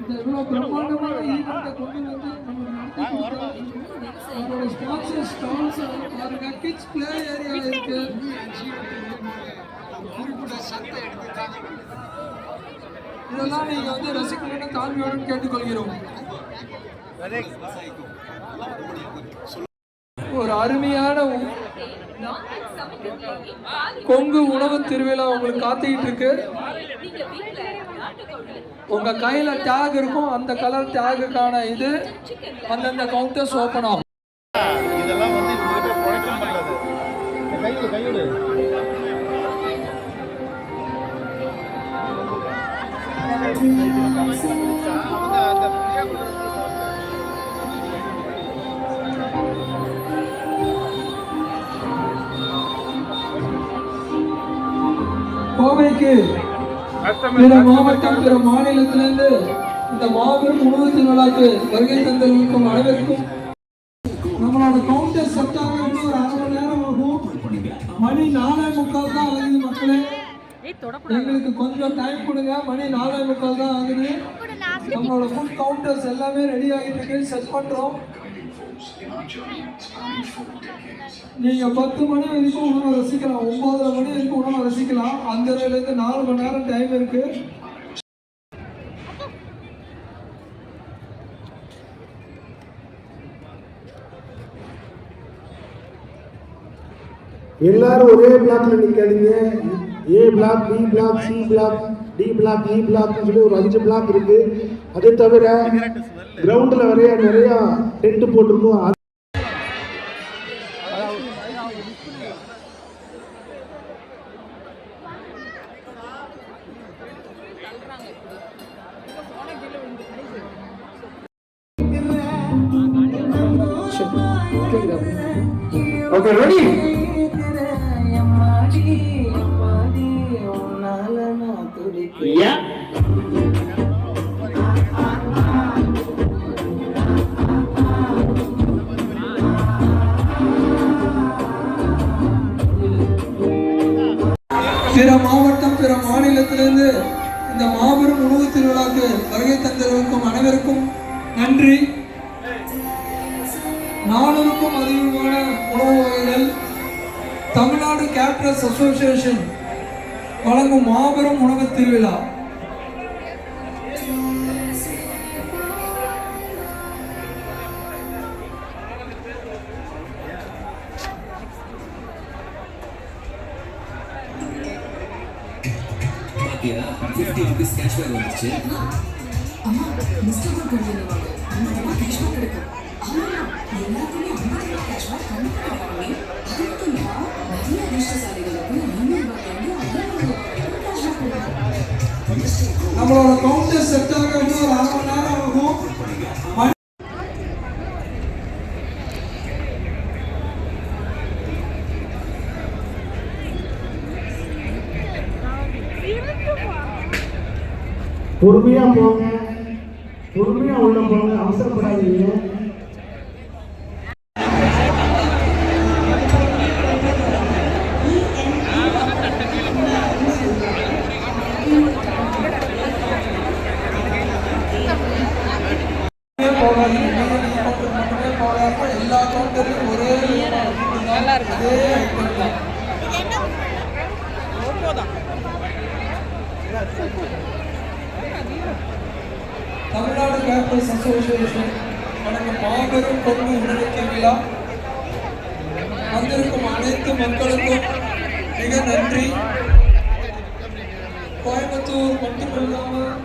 இந்த இவ்வளவு பிரம்மாண்டமான ஈவெண்ட்டை கொண்டு வந்து நம்ம நடத்தி அவரோட ஸ்பான்சர் ஸ்டால்ஸ் பாருங்க, கிட்ஸ் பிளே ஏரியா இருக்கு. இதெல்லாம் நீங்க வந்து ரசிக்கணும்னு தாழ்மையுடன் கேட்டுக்கொள்கிறோம். ஒரு அருமையான கொங்கு உணவு திருவிழா உங்களுக்கு காத்துக்கிட்டு இருக்கு. உங்க கையில டேக் இருக்கும், அந்த கலர் டேகுக்கான இது அந்தந்த கவுண்டர்ஸ் ஓபன் ஆகும். இதெல்லாம் வந்து இவங்ககிட்ட ப்ரொடக்ஷன் பண்றது. கையோடு கோவைக்கு பிற மாவட்டம் பிற மாநிலத்திலிருந்து இந்த மாபெரும் உணவு திருவிழாக்கு வருகை தந்திருக்கும் அனைவருக்கும் நம்மளோட கவுண்டர் செட்டாக வந்து ஒரு 1/2 மணி நேரம் ஆகும். மணி 4:45 தான் ஆகுது மக்களே. எங்களுக்கு கொஞ்சம் டைம் கொடுங்க. மணி 4:45 தான் ஆகுது. நம்மளோட ஃபுட் கவுண்டர்ஸ் எல்லாமே ரெடி ஆகிட்டு இருக்கு, செட் பண்றோம். நீங்க 10 மணி வரைக்கும் உணவை ரசிக்கலாம், 9:30 மணி வரைக்கும் உணவை ரசிக்கலாம். அந்த இருந்து 4 மணி நேரம் டைம் இருக்கு. எல்லாரும் ஒரே பிளாக்ல நிக்காதீங்க. A block, B block, C block, D block, E block சொல்லி ஒரு 5 பிளாக் இருக்கு. அதை தவிர கிரவுண்ட்ல நிறைய டென்ட் போட்டிருக்கோம். Okay, ready? Yeah. பிற மாவட்டம் பிற மாநிலத்திலிருந்து இந்த மாபெரும் உணவு திருவிழாக்கு வருகை தந்திருக்கும் அனைவருக்கும் நன்றி. 400க்கும் அதிகமான உணவு வகைகள் தமிழ்நாடு கேட்டரர்ஸ் அசோசியேஷன் வழங்கும் மாபெரும் உணவு திருவிழா. ₹50 கேஷ்பேக் வந்துச்சு. அம்மா மிஸ்டர் கொடுத்துருவாங்க, அந்த கேஷ்பேக் கிடைக்கும். எல்லாருக்குமே 50 கேஷ்பேக் கண்டிப்பாக வாங்கி அது மட்டும் இல்லாம நிறைய அதிர்ஷ்டசாலிகளுக்கு நம்மளோட கவுண்டர் செட்டாக இன்னும் ஒரு 1/2 மணி நேரம் ஆகும். பொறுமையா போங்க, பொறுமையா உள்ள போங்க, அவசரப்படாதீங்க. எல்லா கவுண்டர்லையும் ஒரே தமிழ்நாடு கேட்டரர்ஸ் அசோசியேஷன் வழங்கும் மாபெரும் கொங்கு உணவு திருவிழா. வந்திருக்கும் அனைத்து மக்களுக்கும் மிக நன்றி. கோயம்புத்தூர் மட்டுமில்லாமல்